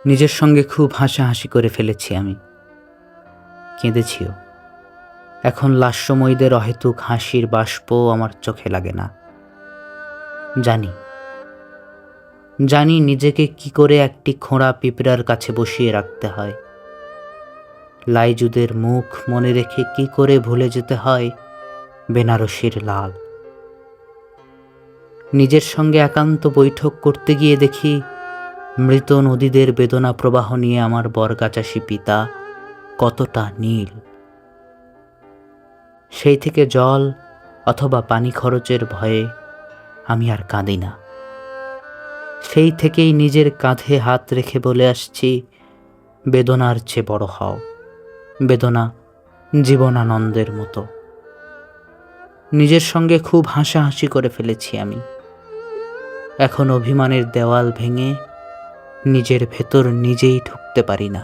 নিজের সঙ্গে খুব হাসাহাসি করে ফেলেছি আমি, কেঁদেছিও। এখন লাস্যময়ীদের অহেতুক হাসির বাষ্পও আমার চোখে লাগে না। জানি জানি নিজেকে কি করে একটি খোঁড়া পিঁপড়ার কাছে বসিয়ে রাখতে হয়, লাইজুদের মুখ মনে রেখে কি করে ভুলে যেতে হয় বেনারসির লাল। নিজের সঙ্গে একান্ত বৈঠক করতে গিয়ে দেখি মৃত নদীদের বেদনা প্রবাহ নিয়ে আমার বরগাছাসী পিতা কতটা নীল। সেই থেকে জল অথবা পানি খরচের ভয়ে আমি আর কাঁদি না। সেই থেকেই নিজের কাঁধে হাত রেখে বলে আসছি, বেদনার চেয়ে বড় হও, বেদনা জীবনানন্দের মতো। নিজের সঙ্গে খুব হাসাহাসি করে ফেলেছি আমি। এখন অভিমানের দেওয়াল ভেঙে নিজের ভেতর নিজেই ঢুকতে পারি না।